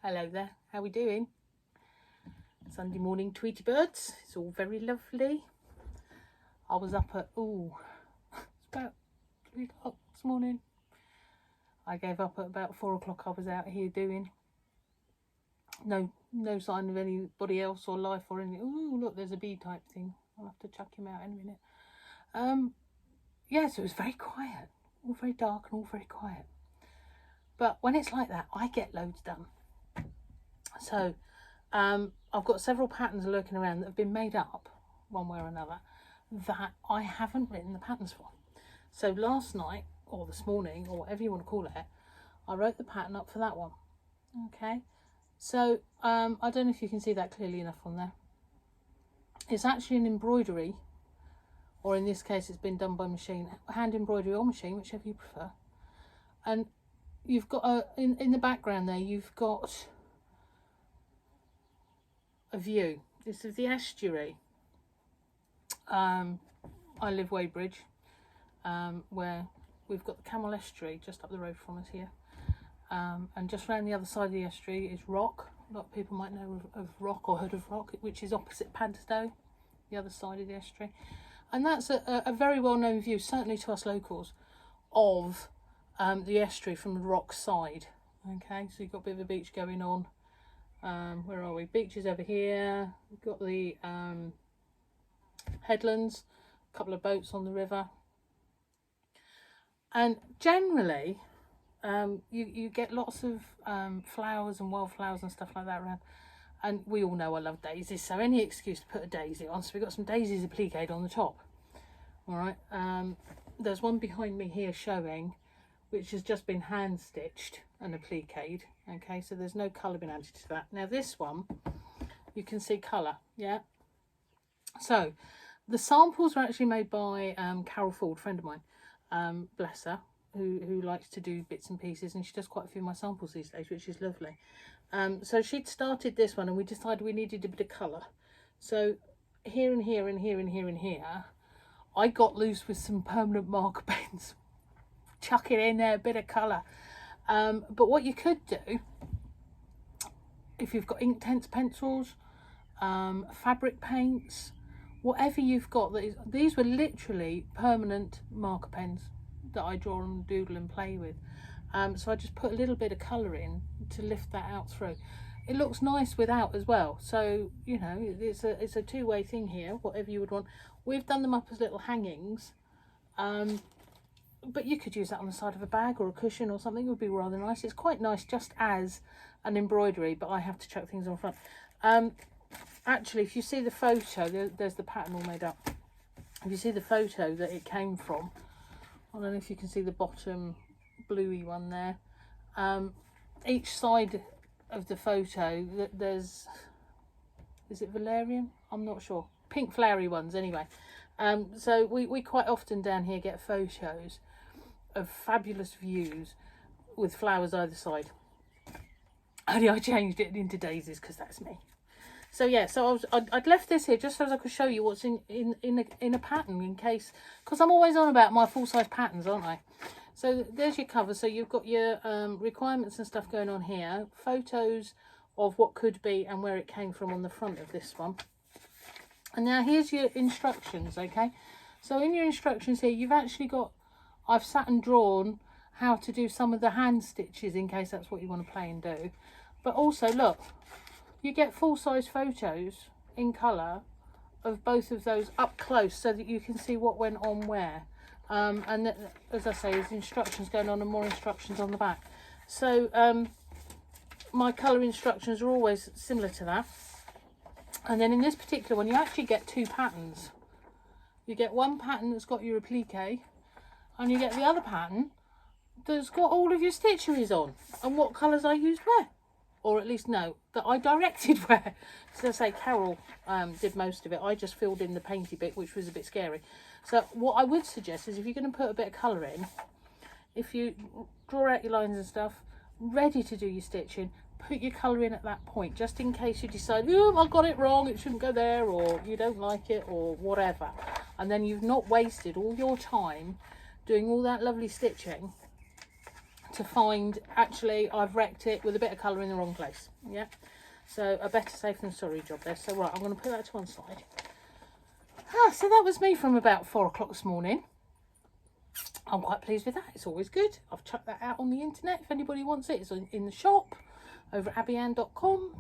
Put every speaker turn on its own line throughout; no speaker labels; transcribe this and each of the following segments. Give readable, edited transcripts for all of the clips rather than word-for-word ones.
Hello there, how we doing? Sunday morning Tweety birds, it's all very lovely. I was up at, it's about 3 o'clock this morning. I gave up at about 4 o'clock. I was out here doing. No sign of anybody else or life or anything. Oh, look, there's a bee type thing. I'll have to chuck him out in a minute. Yeah, so it was very quiet, all very dark and all very quiet. But when it's like that, I get loads done. So I've got several patterns lurking around that have been made up one way or another that I haven't written the patterns for. So last night or this morning or whatever you want to call it, I wrote the pattern up for that one. Okay, so I don't know if you can see that clearly enough on there. It's actually an embroidery, or in this case it's been done by machine, hand embroidery or machine, whichever you prefer. And you've got in the background there, you've got a view. This is the estuary. I live Weybridge, where we've got the Camel Estuary just up the road from us here, and just around the other side of the estuary is Rock. A lot of people might know of Rock or heard of Rock, which is opposite Padstow, the other side of the estuary, and that's a very well known view, certainly to us locals, of the estuary from the Rock side. Okay, so you've got a bit of a beach going on. Where are we? Beaches over here. We've got the headlands, a couple of boats on the river, and generally you get lots of flowers and wildflowers and stuff like that around. And we all know I love daisies, so any excuse to put a daisy on. So we've got some daisies appliqued on the top. All right. There's one behind me here showing, which has just been hand stitched and appliqued. Okay, so there's no colour been added to that. Now this one, you can see colour, yeah. So the samples are actually made by Carol Ford, a friend of mine, bless her, who likes to do bits and pieces, and she does quite a few of my samples these days, which is lovely. So she'd started this one, and we decided we needed a bit of colour. So here and here and here and here and here, I got loose with some permanent marker pens. Chuck it in there, a bit of colour. But what you could do, if you've got Inktense pencils, fabric paints, whatever you've got, these were literally permanent marker pens that I draw and doodle and play with. So I just put a little bit of colour in to lift that out through. It looks nice without as well. So, you know, it's a two-way thing here, whatever you would want. We've done them up as little hangings. But you could use that on the side of a bag or a cushion or something. It would be rather nice. It's quite nice just as an embroidery, but I have to chuck things on front. Actually, if you see the photo, there's the pattern all made up. If you see the photo that it came from, I don't know if you can see the bottom bluey one there. Each side of the photo, is it valerian? I'm not sure. Pink flowery ones anyway. So we quite often down here get photos of fabulous views with flowers either side. Only I changed it into daisies because that's me. So yeah, so I'd left this here just so I could show you what's in a pattern, in case, because I'm always on about my full-size patterns, aren't I? So there's your cover. So you've got your requirements and stuff going on here, photos of what could be and where it came from on the front of this one. And now here's your instructions, okay? So in your instructions here, you've actually got, I've sat and drawn how to do some of the hand stitches in case that's what you want to play and do. But also, look, you get full-size photos in colour of both of those up close so that you can see what went on where. And as I say, there's instructions going on and more instructions on the back. So my colour instructions are always similar to that. And then in this particular one, you actually get two patterns. You get one pattern that's got your applique, and you get the other pattern that's got all of your stitcheries on and what colours I used where. Or at least no, that I directed where. So I say Carol did most of it. I just filled in the painty bit, which was a bit scary. So what I would suggest is if you're going to put a bit of colour in, if you draw out your lines and stuff, ready to do your stitching, put your colour in at that point, just in case you decide, oh, I got it wrong, it shouldn't go there, or you don't like it, or whatever. And then you've not wasted all your time doing all that lovely stitching to find, actually, I've wrecked it with a bit of colour in the wrong place. Yeah. So a better safe than sorry job there. So right, I'm going to put that to one side. So that was me from about 4 o'clock this morning. I'm quite pleased with that. It's always good. I've chucked that out on the internet if anybody wants it. It's in the shop over at abbyann.com.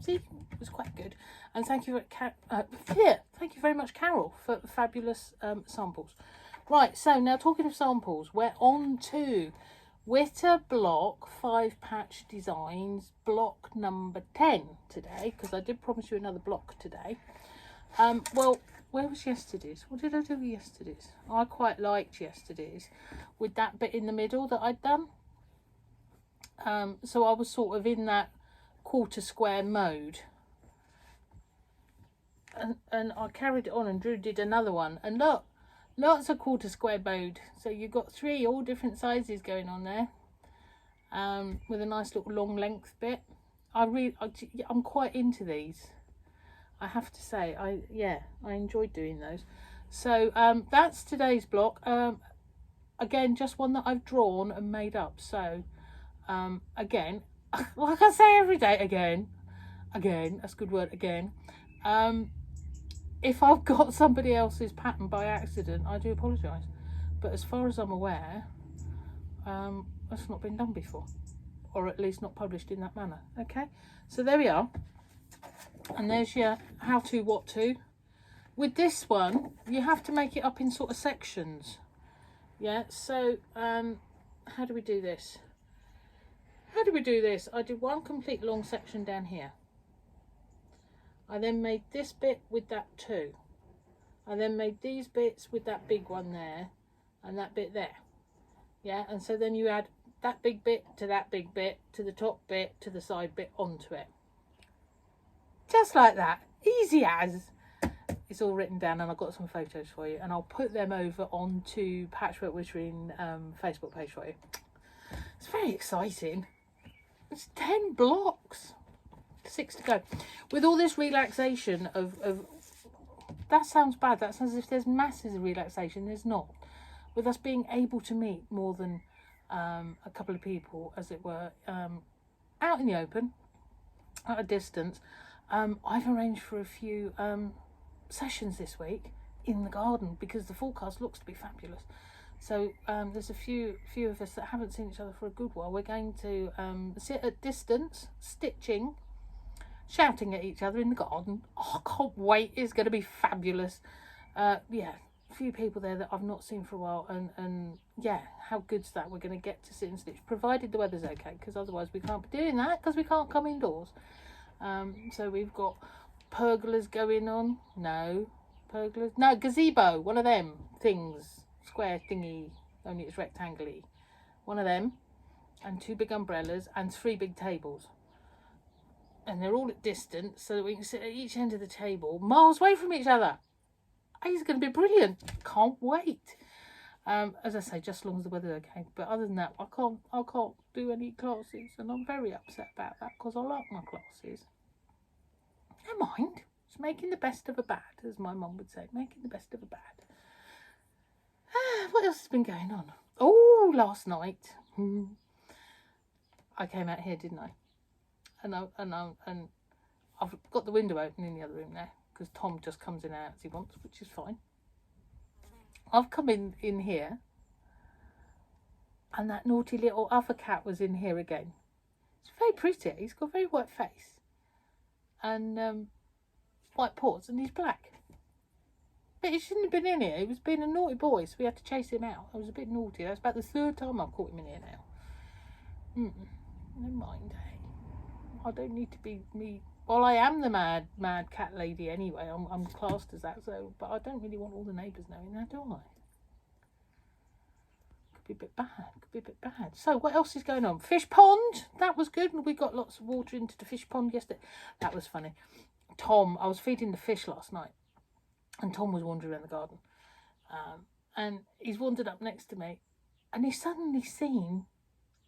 See, it was quite good. And thank you, thank you very much, Carol, for fabulous samples. Right, so now talking of samples, we're on to Witter block 5 patch designs, block number 10 today, because I did promise you another block today. Well, where was yesterday's? What did I do with yesterday's? I quite liked yesterday's with that bit in the middle that I'd done. So I was sort of in that quarter square mode. And I carried it on, and Drew did another one. And look, lots of quarter square mode. So you've got 3 all different sizes going on there. With a nice little long length bit. I'm quite into these. I have to say, I enjoyed doing those. So that's today's block. Again, just one that I've drawn and made up. So again, like I say every day, again, that's a good word, again. If I've got somebody else's pattern by accident, I do apologise. But as far as I'm aware, that's not been done before, or at least not published in that manner. Okay, so there we are. And there's your how to, what to. With this one, you have to make it up in sort of sections. Yeah, so how do we do this? I did one complete long section down here. I then made this bit with that 2. I then made these bits with that big one there and that bit there. Yeah, and so then you add that big bit to that big bit to the top bit to the side bit onto it. Just like that, easy as. It's all written down, and I've got some photos for you, and I'll put them over onto Patchwork Wittering Facebook page for you. It's very exciting. It's 10 blocks, 6 to go. With all this relaxation of that sounds bad. That sounds as if there's masses of relaxation. There's not. With us being able to meet more than a couple of people, as it were, out in the open, at a distance. I've arranged for a few sessions this week in the garden because the forecast looks to be fabulous. So there's a few of us that haven't seen each other for a good while. We're going to sit at distance, stitching, shouting at each other in the garden. Oh, I can't wait. It's going to be fabulous. Yeah, a few people there that I've not seen for a while, and yeah, how good's that? We're going to get to sit and stitch, provided the weather's okay, because otherwise we can't be doing that because we can't come indoors. So we've got pergolas going on. No, pergolas. No, gazebo. One of them things, square thingy, only it's rectangular. One of them, and 2 big umbrellas and 3 big tables. And they're all at distance, so that we can sit at each end of the table, miles away from each other. It's going to be brilliant. Can't wait. As I say, just as long as the weather's okay. But other than that, I can't do any classes, and I'm very upset about that because I like my classes. Never mind. It's making the best of a bad, as my mum would say. Making the best of a bad. What else has been going on? Oh, last night I came out here, didn't I? And I've got the window open in the other room there because Tom just comes in and out as he wants, which is fine. I've come in here, and that naughty little other cat was in here again. It's very pretty. He's got a very white face and white paws, and he's black. But he shouldn't have been in here. He was being a naughty boy, so we had to chase him out. I was a bit naughty. That's about the 3rd time I've caught him in here now. Never mind. Hey, I don't need to be me. Well, I am the mad cat lady anyway. I'm classed as that. So, but I don't really want all the neighbours knowing that, do I? Could be a bit bad. So, what else is going on? Fishpond. That was good. We got lots of water into the fish pond yesterday. That was funny. Tom, I was feeding the fish last night, and Tom was wandering around the garden, and he's wandered up next to me, and he's suddenly seen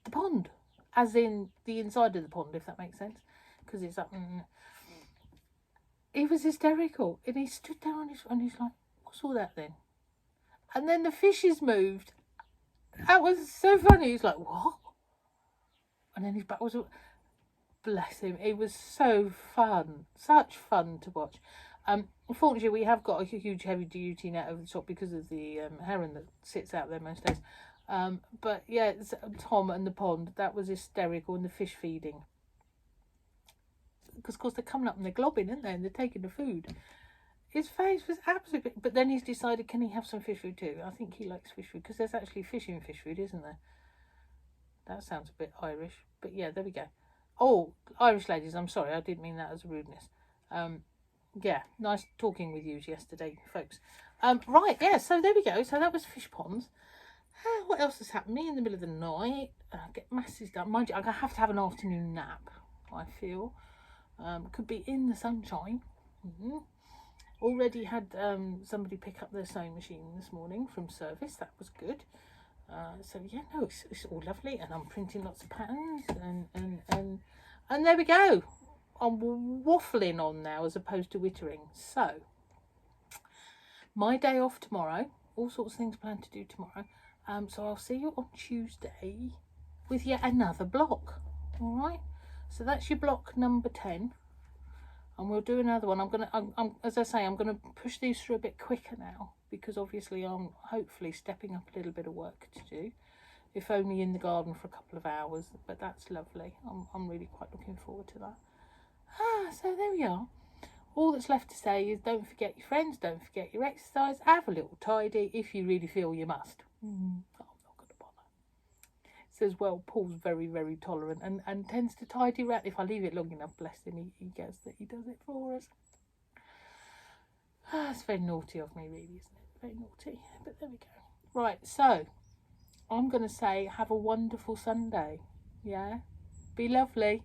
the pond, as in the inside of the pond, if that makes sense, because it's up. He was hysterical, and he stood there and he's like, "What's all that then?" And then the fishes moved. That was so funny. He's like, "What?" and then his back was, bless him, it was so fun, such fun to watch. Unfortunately, we have got a huge heavy duty net over the top because of the heron that sits out there most days. But yeah, Tom and the pond, that was hysterical, and the fish feeding. Because of course they're coming up and they're globbing, aren't they? And they're taking the food. His face was absolutely... But then he's decided, can he have some fish food too? I think he likes fish food, because there's actually fish in fish food, isn't there? That sounds a bit Irish. But yeah, there we go. Oh, Irish ladies, I'm sorry, I didn't mean that as a rudeness. Yeah, nice talking with you yesterday, folks. Right, yeah, so there we go. So that was Fishponds. What else has happened? Me in the middle of the night, get masses done. Mind you, I'm going to have an afternoon nap, I feel. Could be in the sunshine. Already had somebody pick up their sewing machine this morning from service. That was good. So yeah, no, it's all lovely, and I'm printing lots of patterns, and there we go. I'm waffling on now as opposed to wittering. So my day off tomorrow. All sorts of things planned to do tomorrow. So I'll see you on Tuesday with yet another block. All right. So that's your block number 10, and we'll do another one. I'm as I say, I'm gonna push these through a bit quicker now, because obviously I'm hopefully stepping up a little bit of work to do, if only in the garden for a couple of hours. But that's lovely. I'm really quite looking forward to that. So there we are. All that's left to say is, don't forget your friends, don't forget your exercise, have a little tidy if you really feel you must. I'm not going to bother. Says, well, Paul's very, very tolerant and tends to tidy around. If I leave it long enough, bless him, he gets that he does it for us. It's very naughty of me, really, isn't it? Very naughty. But there we go. Right, so I'm going to say, have a wonderful Sunday. Yeah? Be lovely.